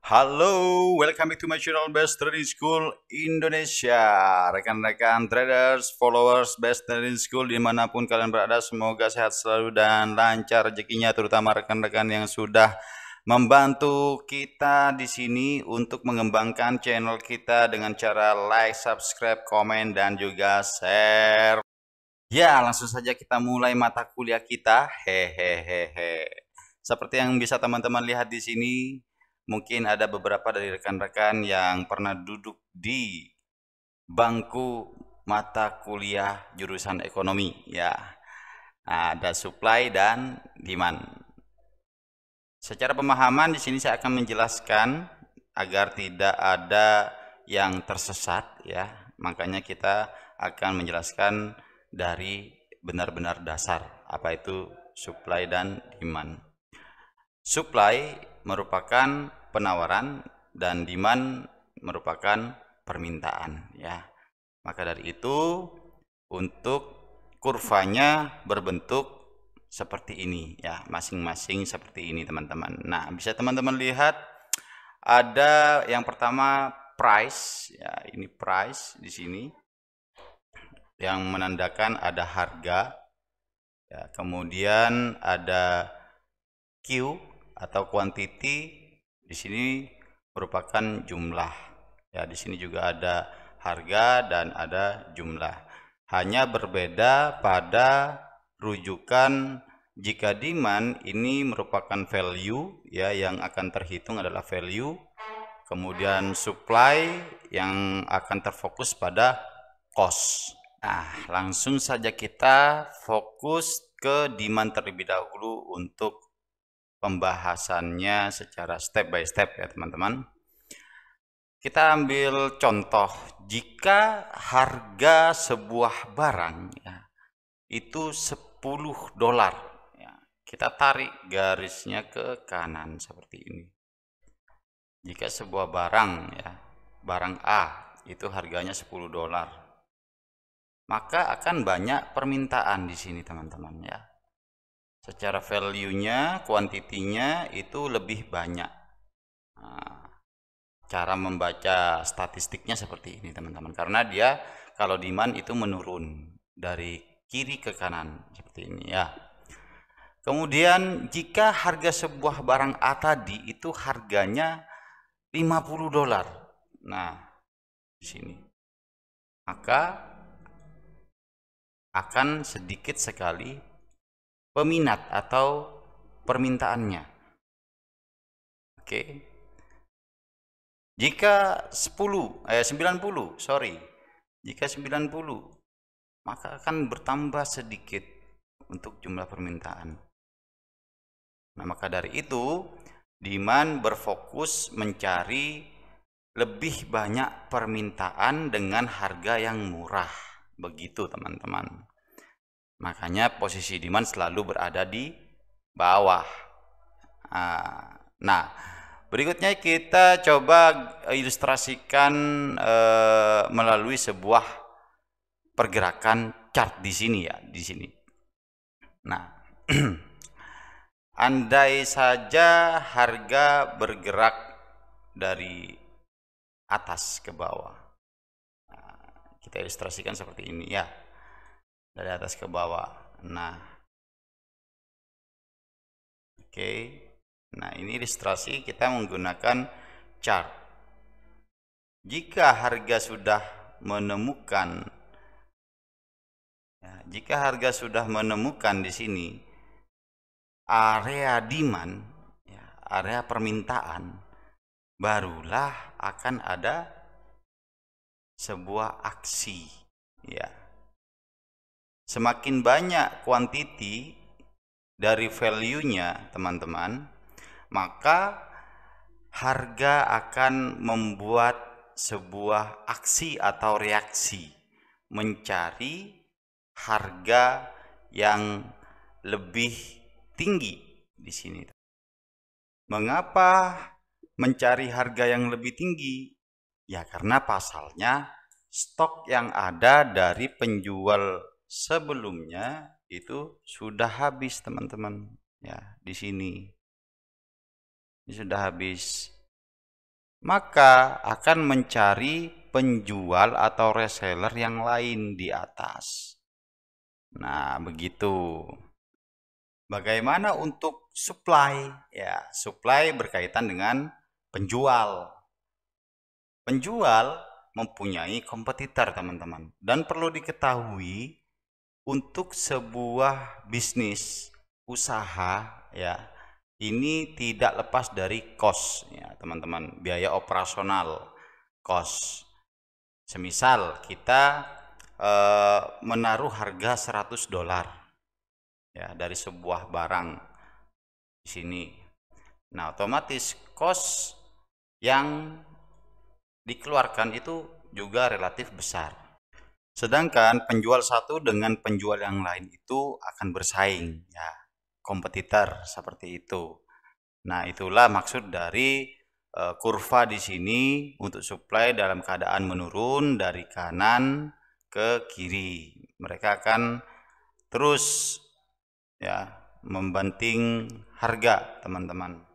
Halo, welcome back to my channel Best Trading School Indonesia. Rekan-rekan traders, followers Best Trading School dimanapun kalian berada, semoga sehat selalu dan lancar rezekinya, terutama rekan-rekan yang sudah membantu kita di sini untuk mengembangkan channel kita dengan cara like, subscribe, komen, dan juga share. Ya, langsung saja kita mulai mata kuliah kita. Hehehehe. Seperti yang bisa teman-teman lihat di sini, mungkin ada beberapa dari rekan-rekan yang pernah duduk di bangku mata kuliah jurusan ekonomi, ya. Nah, ada supply dan demand. Secara pemahaman di sini saya akan menjelaskan agar tidak ada yang tersesat, ya. Makanya kita akan menjelaskan dari benar-benar dasar apa itu supply dan demand. Supply merupakan penawaran dan demand merupakan permintaan, ya. Maka dari itu untuk kurvanya berbentuk seperti ini, ya, masing-masing seperti ini teman-teman. Nah, bisa teman-teman lihat ada yang pertama price, ya, ini price di sini yang menandakan ada harga, ya. Kemudian ada Q atau quantity, di sini merupakan jumlah, ya. Di sini juga ada harga dan ada jumlah, hanya berbeda pada rujukan. Jika demand ini merupakan value, ya, yang akan terhitung adalah value, kemudian supply yang akan terfokus pada cost. Nah, langsung saja kita fokus ke demand terlebih dahulu untuk pembahasannya secara step by step, ya teman-teman. Kita ambil contoh, jika harga sebuah barang, ya, itu $10, ya, kita tarik garisnya ke kanan seperti ini. Jika sebuah barang, ya, barang A itu harganya $10, maka akan banyak permintaan di sini teman-teman, ya. Secara value-nya, kuantitinya itu lebih banyak. Nah, cara membaca statistiknya seperti ini teman-teman, karena dia kalau demand itu menurun dari kiri ke kanan seperti ini, ya. Kemudian jika harga sebuah barang A tadi itu harganya $50, nah di sini maka akan sedikit sekali peminat atau permintaannya. Oke. Jika 90, jika 90, maka akan bertambah sedikit untuk jumlah permintaan. Nah, maka dari itu demand berfokus mencari lebih banyak permintaan dengan harga yang murah. Begitu teman-teman. Makanya posisi demand selalu berada di bawah. Nah, berikutnya kita coba ilustrasikan melalui sebuah pergerakan chart di sini, ya, di sini. Nah, andai saja harga bergerak dari atas ke bawah, nah, kita ilustrasikan seperti ini, ya, dari atas ke bawah. Nah, oke. Nah, ini ilustrasi kita menggunakan chart. Jika harga sudah menemukan, ya, jika harga sudah menemukan di sini area demand, ya, area permintaan, barulah akan ada sebuah aksi, ya. Semakin banyak quantity dari value-nya teman-teman, maka harga akan membuat sebuah aksi atau reaksi mencari harga yang lebih tinggi di sini. Mengapa mencari harga yang lebih tinggi? Ya, karena pasalnya stok yang ada dari penjual sebelumnya itu sudah habis teman-teman, ya. Di sini ini sudah habis. maka akan mencari penjual atau reseller yang lain di atas. Nah, begitu. Bagaimana untuk supply? Ya, supply berkaitan dengan penjual. Penjual mempunyai kompetitor, teman-teman. Dan perlu diketahui, untuk sebuah bisnis, usaha, ya, ini tidak lepas dari cost, ya, teman-teman. Biaya operasional, cost. Semisal kita menaruh harga $100 ya dari sebuah barang di sini. Nah, otomatis cost yang dikeluarkan itu juga relatif besar. Sedangkan penjual satu dengan penjual yang lain itu akan bersaing, ya, kompetitor seperti itu. Nah, itulah maksud dari kurva di sini untuk supply dalam keadaan menurun dari kanan ke kiri. Mereka akan terus, ya, membanting harga, teman-teman.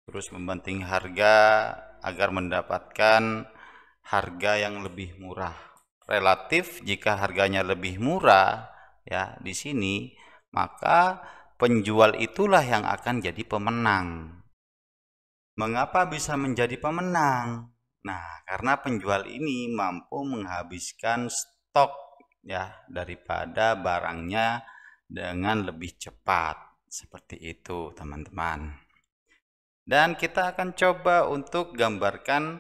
Terus membanting harga agar mendapatkan harga yang lebih murah. Relatif jika harganya lebih murah, ya, di sini, maka penjual itulah yang akan jadi pemenang. Mengapa bisa menjadi pemenang? Nah, karena penjual ini mampu menghabiskan stok, ya, daripada barangnya dengan lebih cepat. Seperti itu, teman-teman. Dan kita akan coba untuk gambarkan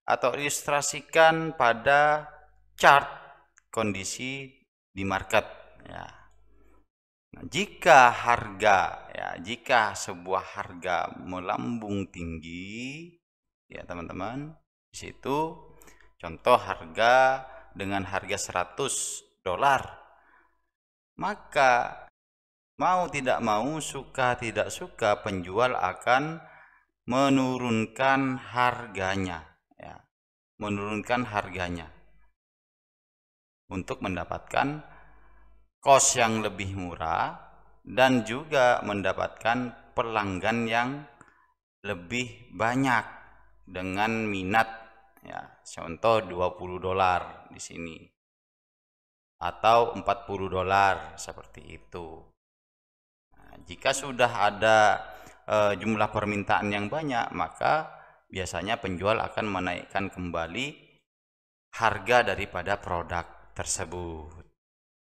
atau ilustrasikan pada chart kondisi di market, ya. Nah, jika sebuah harga melambung tinggi, ya, teman-teman, di situ contoh harga dengan harga $100, maka mau tidak mau, suka tidak suka, penjual akan menurunkan harganya, ya, menurunkan harganya untuk mendapatkan cost yang lebih murah dan juga mendapatkan pelanggan yang lebih banyak dengan minat, ya, contoh $20 di sini atau $40 seperti itu. Nah, jika sudah ada jumlah permintaan yang banyak, maka biasanya penjual akan menaikkan kembali harga daripada produk tersebut.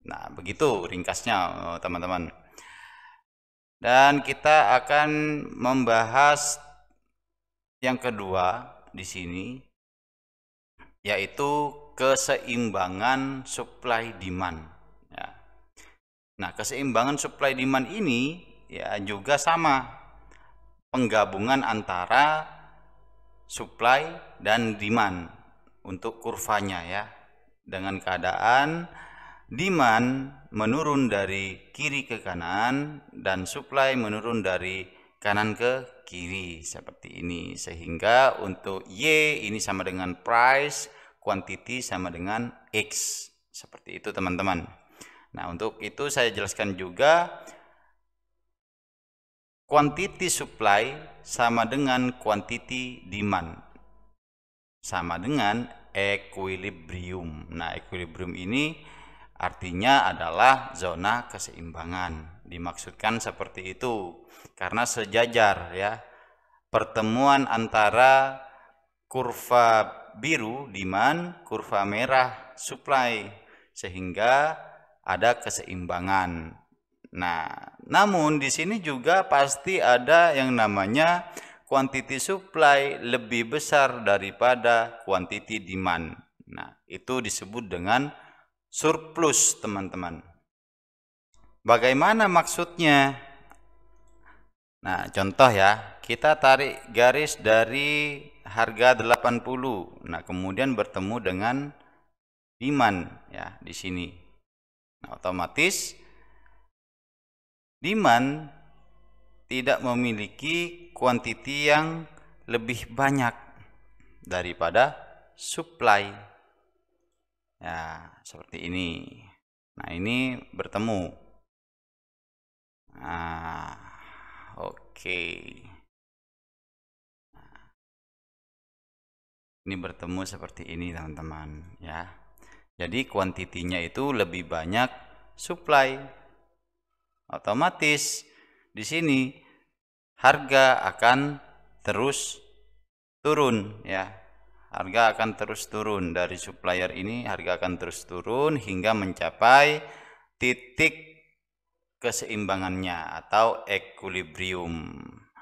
Nah, begitu ringkasnya, teman-teman. Dan kita akan membahas yang kedua di sini, yaitu keseimbangan supply demand, ya. Nah, keseimbangan supply demand ini, ya, juga sama, penggabungan antara supply dan demand untuk kurvanya, ya, dengan keadaan demand menurun dari kiri ke kanan dan supply menurun dari kanan ke kiri seperti ini, sehingga untuk Y ini sama dengan price, quantity sama dengan X, seperti itu, teman-teman. Nah, untuk itu saya jelaskan juga quantity supply sama dengan quantity demand sama dengan equilibrium. Nah, equilibrium ini artinya adalah zona keseimbangan. Dimaksudkan seperti itu karena sejajar, ya, pertemuan antara kurva biru demand, kurva merah supply, sehingga ada keseimbangan. Nah, namun di sini juga pasti ada yang namanya quantity supply lebih besar daripada quantity demand. Nah, itu disebut dengan surplus, teman-teman. Bagaimana maksudnya? Nah, contoh, ya, kita tarik garis dari harga 80. Nah, kemudian bertemu dengan demand, ya, di sini. Nah, otomatis demand tidak memiliki kuantiti yang lebih banyak daripada supply. Ya, seperti ini. Nah, ini bertemu. Nah, oke. Ini bertemu seperti ini teman-teman ya. Jadi kuantitinya itu lebih banyak supply. Otomatis di sini harga akan terus turun ya. Harga akan terus turun dari supplier ini, harga akan terus turun hingga mencapai titik keseimbangannya atau equilibrium.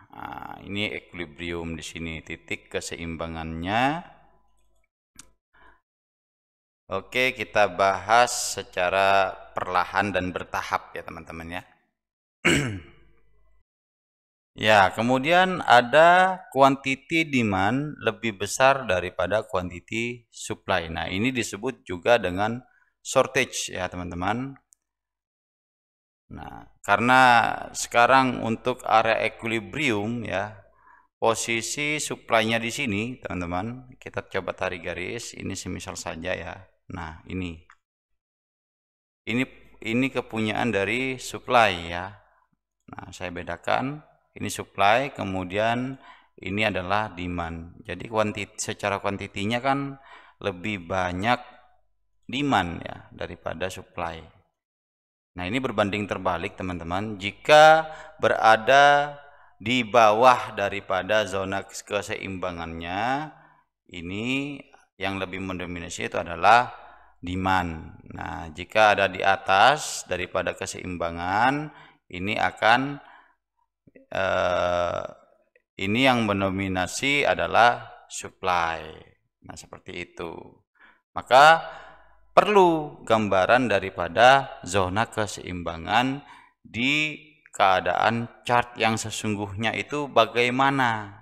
Nah, ini equilibrium di sini, titik keseimbangannya. Oke, kita bahas secara perlahan dan bertahap ya teman-teman ya. Ya, kemudian ada quantity demand lebih besar daripada quantity supply. Nah, ini disebut juga dengan shortage ya, teman-teman. Nah, karena sekarang untuk area equilibrium ya, posisi supply-nya di sini, teman-teman. Kita coba tarik garis, ini semisal saja ya. Nah, ini kepunyaan dari supply ya. Nah, saya bedakan. Ini supply, kemudian ini adalah demand. Jadi secara kuantitinya kan lebih banyak demand ya daripada supply. Nah, ini berbanding terbalik teman-teman. Jika berada di bawah daripada zona keseimbangannya, ini yang lebih mendominasi itu adalah demand. Nah, jika ada di atas daripada keseimbangan, ini akan ini yang mendominasi adalah supply. Nah, seperti itu. Maka perlu gambaran daripada zona keseimbangan di keadaan chart yang sesungguhnya itu bagaimana.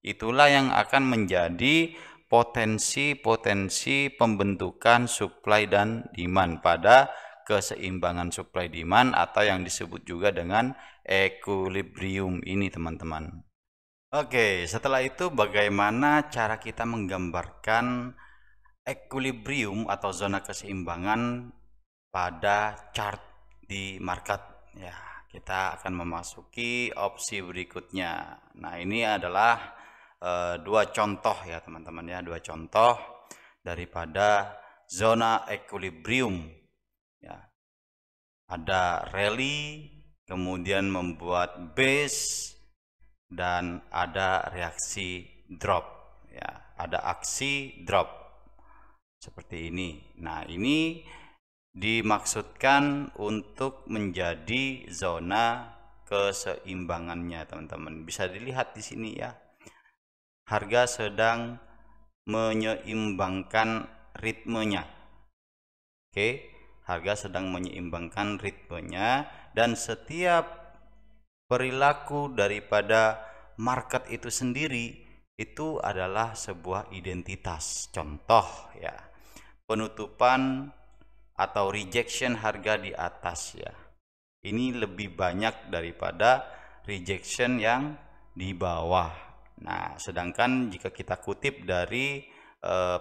Itulah yang akan menjadi potensi-potensi pembentukan supply dan demand pada keseimbangan supply demand atau yang disebut juga dengan equilibrium ini teman-teman. Oke, setelah itu bagaimana cara kita menggambarkan equilibrium atau zona keseimbangan pada chart di market ya. Kita akan memasuki opsi berikutnya. Nah, ini adalah dua contoh ya teman-teman ya, dua contoh daripada zona equilibrium ya. Ada rally, kemudian membuat base, dan ada reaksi drop ya, ada aksi drop seperti ini. Nah, ini dimaksudkan untuk menjadi zona keseimbangannya teman-teman. Bisa dilihat di sini ya, harga sedang menyeimbangkan ritmenya. Oke, harga sedang menyeimbangkan ritmenya, dan setiap perilaku daripada market itu sendiri itu adalah sebuah identitas. Contoh ya, penutupan atau rejection harga di atas ya, ini lebih banyak daripada rejection yang di bawah. Nah, sedangkan jika kita kutip dari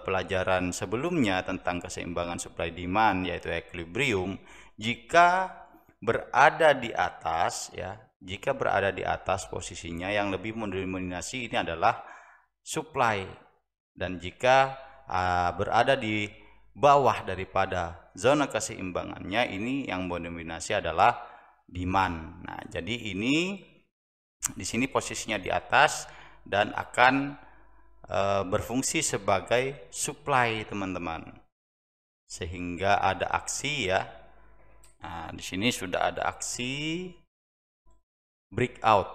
pelajaran sebelumnya tentang keseimbangan supply demand yaitu equilibrium, jika berada di atas ya, jika berada di atas posisinya yang lebih mendominasi ini adalah supply, dan jika berada di bawah daripada zona keseimbangannya ini yang mendominasi adalah demand. Nah, jadi ini di sini posisinya di atas dan akan berfungsi sebagai supply teman-teman, sehingga ada aksi ya. Nah, di sini sudah ada aksi breakout.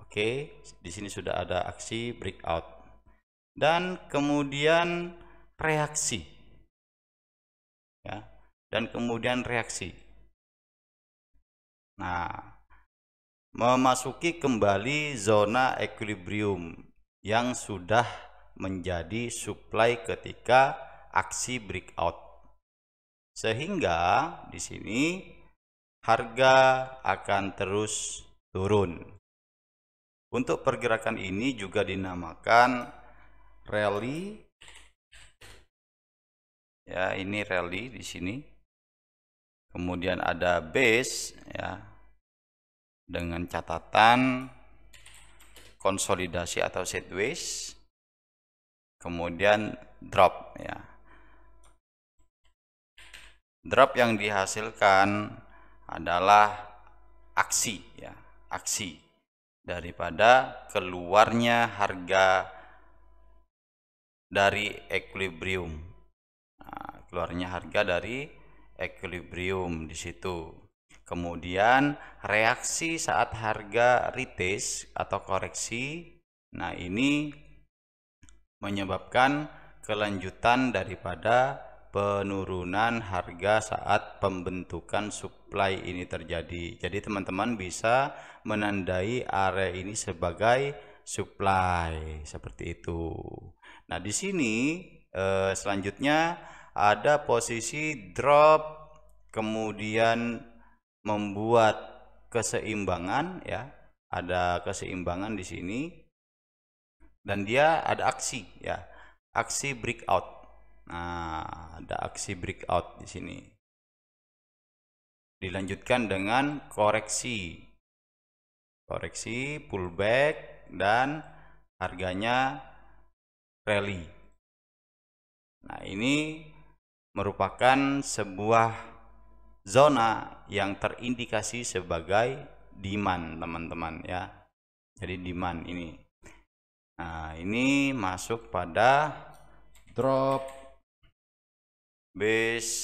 Oke, di sini sudah ada aksi breakout dan kemudian reaksi ya, dan kemudian reaksi. Nah, memasuki kembali zona equilibrium yang sudah menjadi supply ketika aksi breakout, sehingga di sini harga akan terus turun. Untuk pergerakan ini juga dinamakan rally ya, ini rally di sini. Kemudian ada base ya, dengan catatan konsolidasi atau sideways. kemudian drop ya. Drop yang dihasilkan adalah aksi ya, aksi daripada keluarnya harga dari equilibrium. Nah, keluarnya harga dari equilibrium di situ. Kemudian reaksi saat harga retest atau koreksi. Nah, ini menyebabkan kelanjutan daripada penurunan harga saat pembentukan supply ini terjadi. Jadi teman-teman bisa menandai area ini sebagai supply seperti itu. Nah, di sini selanjutnya ada posisi drop, kemudian membuat keseimbangan ya. Ada keseimbangan di sini. Dan dia ada aksi ya, aksi breakout. Nah, ada aksi breakout di sini. Dilanjutkan dengan koreksi, pullback dan harganya rally. Nah, ini merupakan sebuah zona yang terindikasi sebagai demand, teman-teman ya. Jadi demand ini. Nah, ini masuk pada drop base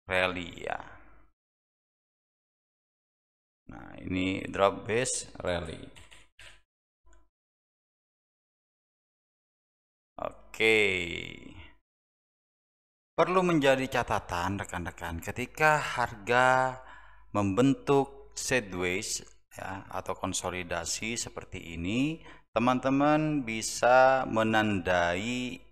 rally ya. Nah, ini drop base rally. Oke. Perlu menjadi catatan rekan-rekan ketika harga membentuk sideways ya atau konsolidasi seperti ini, teman-teman bisa menandai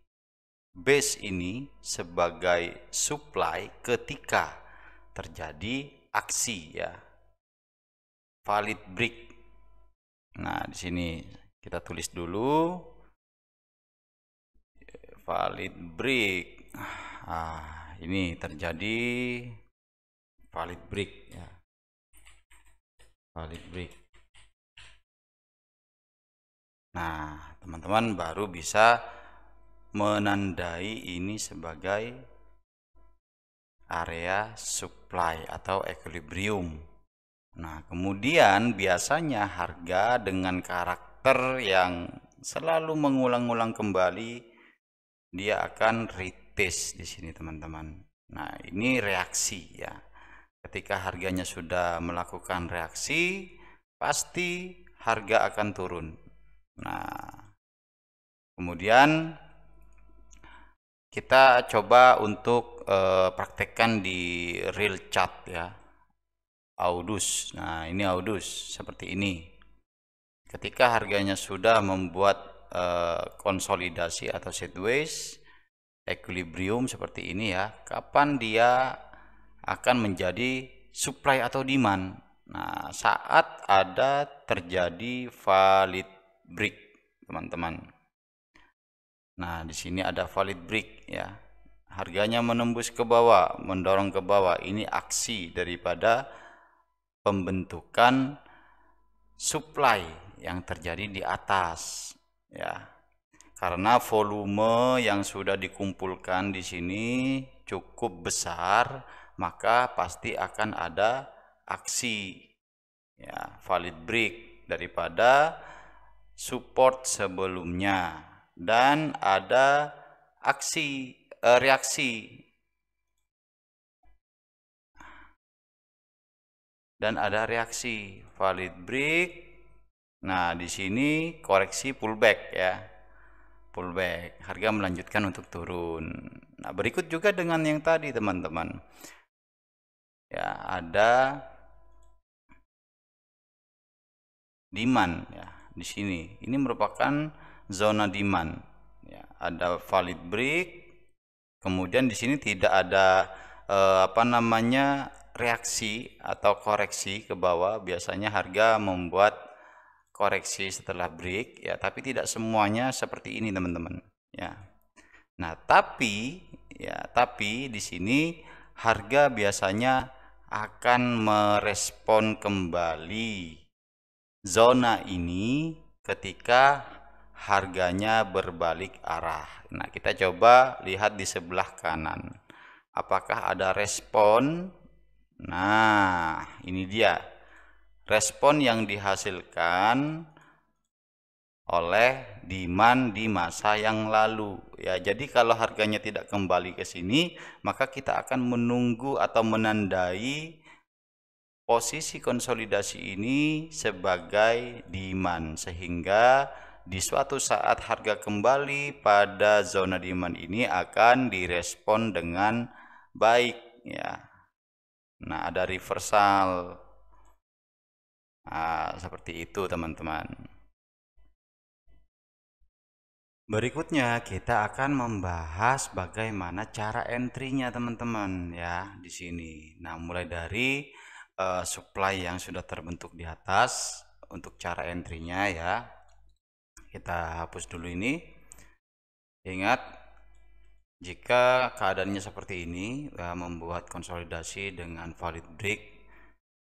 base ini sebagai supply ketika terjadi aksi ya, valid break. Nah, di sini kita tulis dulu valid break. Ini terjadi valid break ya, valid break. Nah, teman-teman baru bisa menandai ini sebagai area supply atau equilibrium. Nah, kemudian biasanya harga dengan karakter yang selalu mengulang-ulang kembali, dia akan retest di sini, teman-teman. Nah, ini reaksi ya. Ketika harganya sudah melakukan reaksi, pasti harga akan turun. Nah, kemudian kita coba untuk praktekkan di real chart ya, Audus. Nah, ini Audus seperti ini. Ketika harganya sudah membuat konsolidasi atau sideways, equilibrium seperti ini ya, kapan dia akan menjadi supply atau demand? Nah, saat ada terjadi valid break, teman-teman. Nah, di sini ada valid break ya. Harganya menembus ke bawah, mendorong ke bawah. Ini aksi daripada pembentukan supply yang terjadi di atas ya. Karena volume yang sudah dikumpulkan di sini cukup besar, maka pasti akan ada aksi ya, valid break daripada support sebelumnya, dan ada aksi reaksi, dan ada reaksi valid break. Nah, di sini koreksi pullback ya, pullback, harga melanjutkan untuk turun. Nah, berikut juga dengan yang tadi, teman-teman ya, ada demand ya di sini. Ini merupakan zona demand ya, ada valid break. Kemudian di sini tidak ada reaksi atau koreksi ke bawah. Biasanya harga membuat koreksi setelah break ya, tapi tidak semuanya seperti ini, teman-teman ya. Nah, tapi di sini harga biasanya akan merespon kembali zona ini ketika harganya berbalik arah. Nah, kita coba lihat di sebelah kanan. Apakah ada respon? Nah, ini dia. Respon yang dihasilkan oleh demand di masa yang lalu. Ya, jadi kalau harganya tidak kembali ke sini, maka kita akan menunggu atau menandai posisi konsolidasi ini sebagai demand, sehingga di suatu saat harga kembali pada zona demand ini akan direspon dengan baik ya. Nah, ada reversal. Nah, seperti itu teman-teman. Berikutnya kita akan membahas bagaimana cara entry-nya teman-teman ya di sini. Nah, mulai dari supply yang sudah terbentuk di atas untuk cara entry-nya ya. Kita hapus dulu ini. Ingat, jika keadaannya seperti ini ya, membuat konsolidasi dengan valid break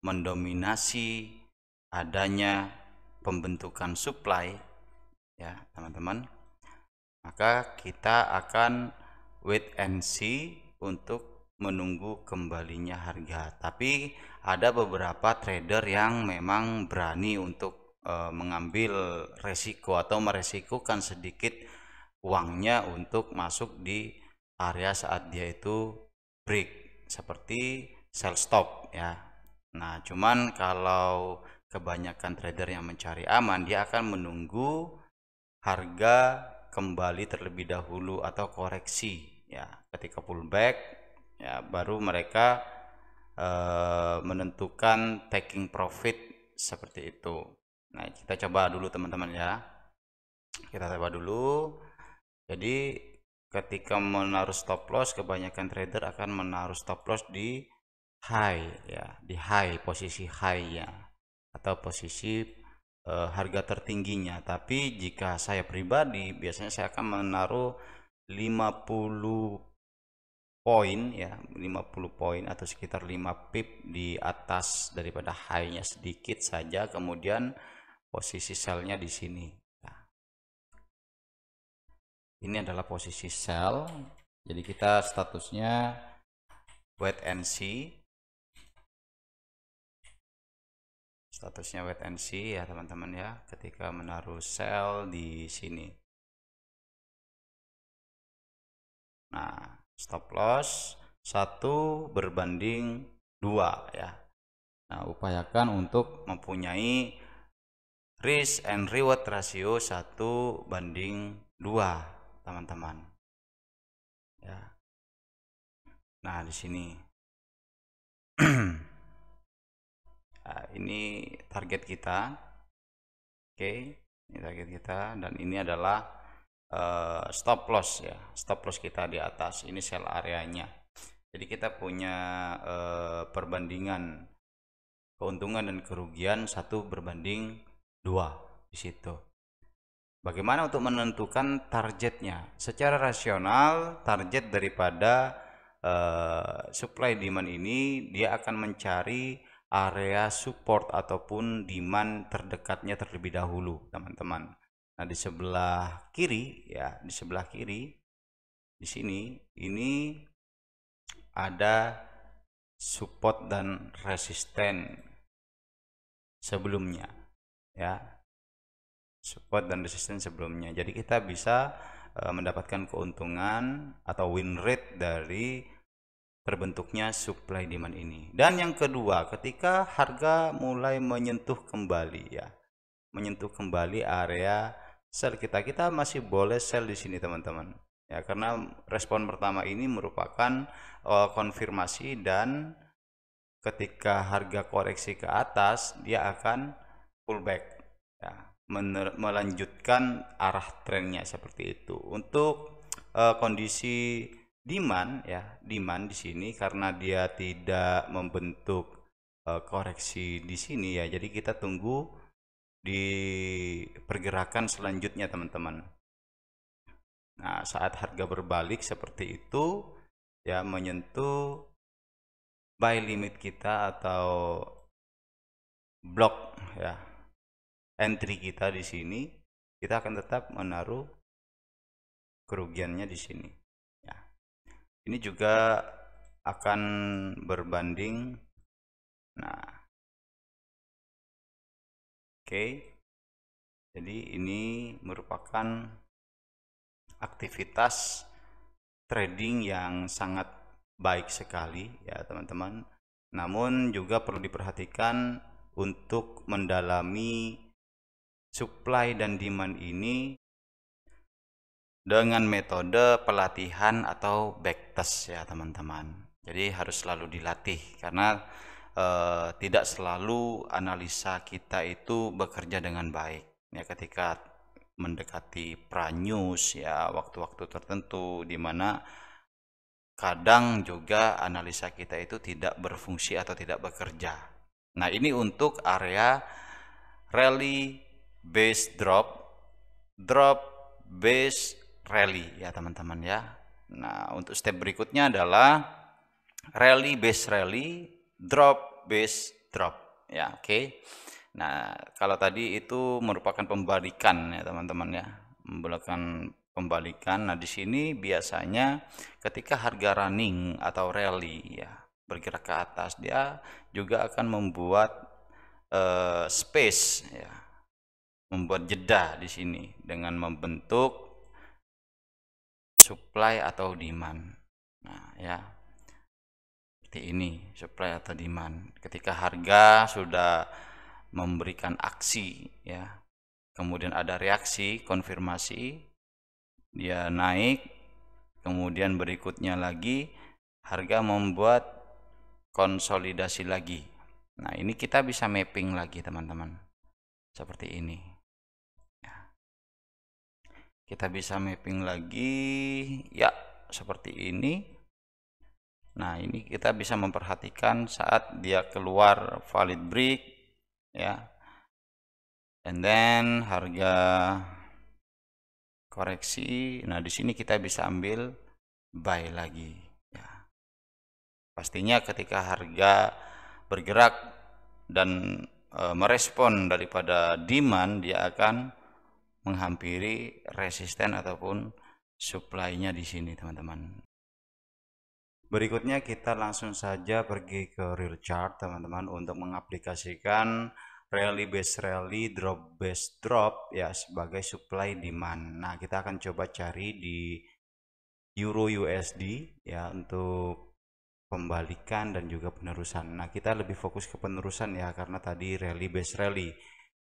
mendominasi adanya pembentukan supply ya teman-teman, maka kita akan wait and see untuk menunggu kembalinya harga. Tapi ada beberapa trader yang memang berani untuk mengambil resiko atau meresikokan sedikit uangnya untuk masuk di area saat dia itu break, seperti sell stop ya. Nah, cuman kalau kebanyakan trader yang mencari aman, dia akan menunggu harga kembali terlebih dahulu atau koreksi ya. Ketika pullback ya baru mereka menentukan taking profit seperti itu. Nah, kita coba dulu teman-teman ya. Kita coba dulu. Jadi ketika menaruh stop loss, kebanyakan trader akan menaruh stop loss di high ya, di high, posisi high ya, atau posisi harga tertingginya. Tapi jika saya pribadi biasanya saya akan menaruh 50 poin ya, 50 poin atau sekitar 5 pip di atas daripada high-nya sedikit saja, kemudian posisi sell-nya di sini. Nah, ini adalah posisi sell. Jadi kita statusnya wait and see. Statusnya wait and see ya teman-teman ya, ketika menaruh sell di sini. Nah, stop loss 1 berbanding 2 ya. Nah, upayakan untuk mempunyai risk and reward ratio 1:2 teman-teman ya. Nah, di sini nah, ini target kita. Oke, ini target kita, dan ini adalah stop loss ya, stop loss kita di atas. Ini sell areanya. Jadi kita punya perbandingan keuntungan dan kerugian 1:2 di situ. Bagaimana untuk menentukan targetnya? Secara rasional, target daripada supply demand ini dia akan mencari area support ataupun demand terdekatnya terlebih dahulu, teman-teman. Nah, di sebelah kiri ya, di sebelah kiri di sini ini ada support dan resisten sebelumnya ya, support dan resisten sebelumnya. Jadi kita bisa mendapatkan keuntungan atau win rate dari terbentuknya supply demand ini. Dan yang kedua, ketika harga mulai menyentuh kembali ya, menyentuh kembali area sell kita masih boleh sell di sini teman-teman ya, karena respon pertama ini merupakan konfirmasi, dan ketika harga koreksi ke atas dia akan pullback ya, melanjutkan arah trennya seperti itu. Untuk kondisi demand ya, demand di sini karena dia tidak membentuk koreksi di sini ya, jadi kita tunggu di pergerakan selanjutnya teman-teman. Nah, saat harga berbalik seperti itu ya, menyentuh buy limit kita atau block ya, entry kita di sini, kita akan tetap menaruh kerugiannya di sini. Ya. Ini juga akan berbanding. Nah, oke. Jadi ini merupakan aktivitas trading yang sangat baik sekali ya teman-teman. Namun juga perlu diperhatikan untuk mendalami supply dan demand ini dengan metode pelatihan atau backtest ya teman-teman. Jadi harus selalu dilatih karena tidak selalu analisa kita itu bekerja dengan baik. Ya, ketika mendekati pra-news ya waktu-waktu tertentu di mana kadang juga analisa kita itu tidak berfungsi atau tidak bekerja. Nah, ini untuk area rally base drop base rally ya teman-teman ya. Nah, untuk step berikutnya adalah rally base rally, drop base drop ya, oke. Nah, kalau tadi itu merupakan pembalikan ya teman-teman ya, melakukan pembalikan. Nah, di sini biasanya ketika harga running atau rally ya bergerak ke atas, dia juga akan membuat space ya, membuat jeda di sini dengan membentuk supply atau demand. Nah, ya. Seperti ini, supply atau demand. Ketika harga sudah memberikan aksi ya, kemudian ada reaksi konfirmasi, dia naik, kemudian berikutnya lagi harga membuat konsolidasi lagi. Nah, ini kita bisa mapping lagi teman-teman, seperti ini ya. Kita bisa mapping lagi ya, seperti ini. Nah, ini kita bisa memperhatikan saat dia keluar valid break ya, and then harga koreksi. Nah, di sini kita bisa ambil buy lagi ya. Pastinya ketika harga bergerak dan merespon daripada demand, dia akan menghampiri resisten ataupun supply-nya di sini teman-teman. Berikutnya kita langsung saja pergi ke real chart teman-teman untuk mengaplikasikan rally base rally, drop base drop ya sebagai supply demand. Nah, kita akan coba cari di Euro USD ya untuk pembalikan dan juga penerusan. Nah, kita lebih fokus ke penerusan ya karena tadi rally base rally.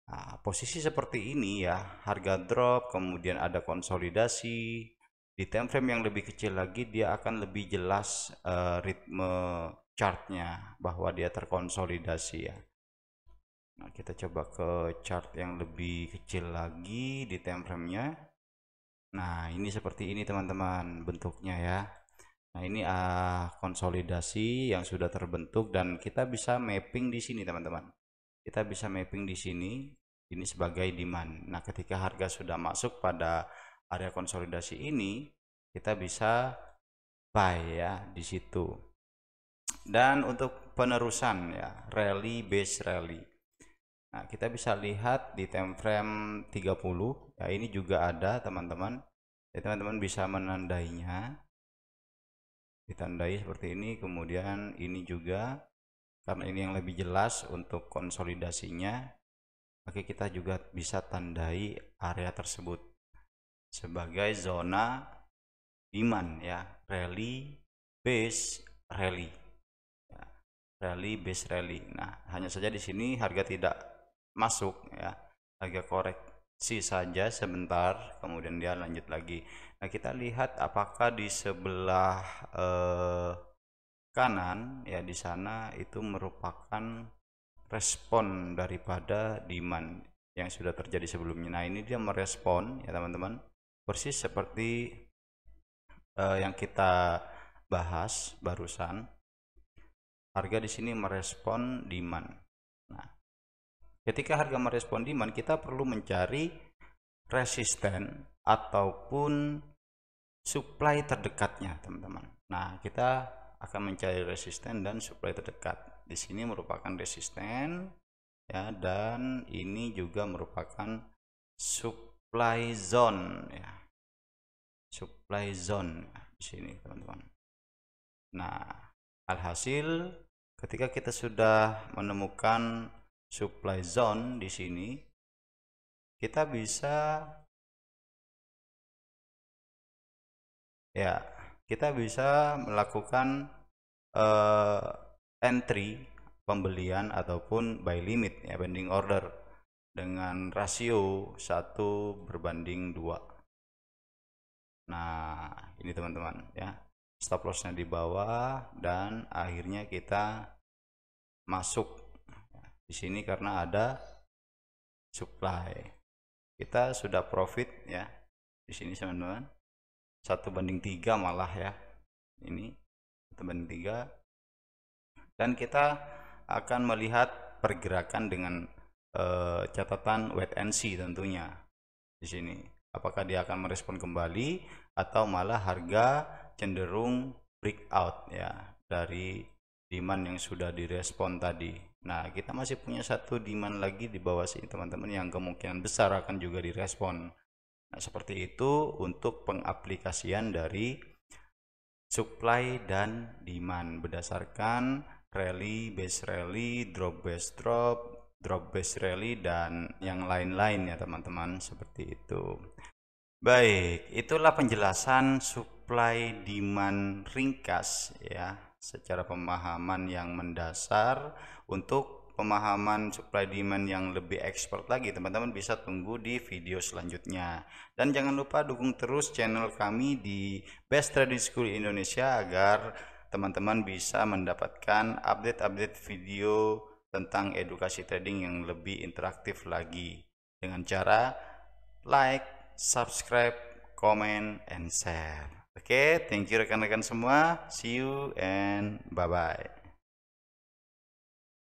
Nah, posisi seperti ini ya, harga drop kemudian ada konsolidasi. Di time frame yang lebih kecil lagi dia akan lebih jelas ritme chartnya bahwa dia terkonsolidasi ya. Nah, kita coba ke chart yang lebih kecil lagi di time frame-nya. Nah, ini seperti ini teman-teman bentuknya ya. Nah, ini konsolidasi yang sudah terbentuk dan kita bisa mapping di sini teman-teman. Kita bisa mapping di sini ini sebagai demand. Nah, ketika harga sudah masuk pada area konsolidasi ini, kita bisa buy ya di situ. Dan untuk penerusan ya, rally base rally. Nah, kita bisa lihat di time frame 30 ya, ini juga ada teman-teman. Ya, teman-teman bisa menandainya. Ditandai seperti ini, kemudian ini juga karena ini yang lebih jelas untuk konsolidasinya, maka kita juga bisa tandai area tersebut sebagai zona demand ya, rally base rally ya, rally base rally. Nah, hanya saja di sini harga tidak masuk ya, harga koreksi saja sebentar kemudian dia lanjut lagi. Nah, kita lihat apakah di sebelah kanan ya, di sana itu merupakan respon daripada demand yang sudah terjadi sebelumnya. Nah, ini dia merespon ya teman-teman, persis seperti yang kita bahas barusan. Harga di sini merespon demand. Nah, ketika harga merespon demand, kita perlu mencari resisten ataupun supply terdekatnya, teman-teman. Nah, kita akan mencari resisten dan supply terdekat. Di sini merupakan resisten ya, dan ini juga merupakan supply zone ya. Supply zone di sini, teman-teman. Nah, alhasil ketika kita sudah menemukan supply zone di sini, kita bisa melakukan entry pembelian ataupun buy limit ya, pending order dengan rasio 1:2. Nah, ini teman-teman ya, stop lossnya di bawah, dan akhirnya kita masuk di sini karena ada supply. Kita sudah profit ya di sini, teman-teman, 1:3 malah ya, ini 1:3. Dan kita akan melihat pergerakan dengan catatan wait and see tentunya di sini, apakah dia akan merespon kembali atau malah harga cenderung breakout ya dari demand yang sudah direspon tadi. Nah, kita masih punya satu demand lagi di bawah sini, teman-teman, yang kemungkinan besar akan juga direspon. Nah, seperti itu untuk pengaplikasian dari supply dan demand berdasarkan rally, base rally, drop base drop, drop base rally, dan yang lain-lain ya, teman-teman, seperti itu. Baik, itulah penjelasan supply demand ringkas ya, secara pemahaman yang mendasar. Untuk pemahaman supply demand yang lebih expert lagi, teman-teman bisa tunggu di video selanjutnya. Dan jangan lupa dukung terus channel kami di Best Trading School Indonesia agar teman-teman bisa mendapatkan update-update video tentang edukasi trading yang lebih interaktif lagi dengan cara like, subscribe, comment, and share. Oke, thank you rekan-rekan semua. See you and bye-bye.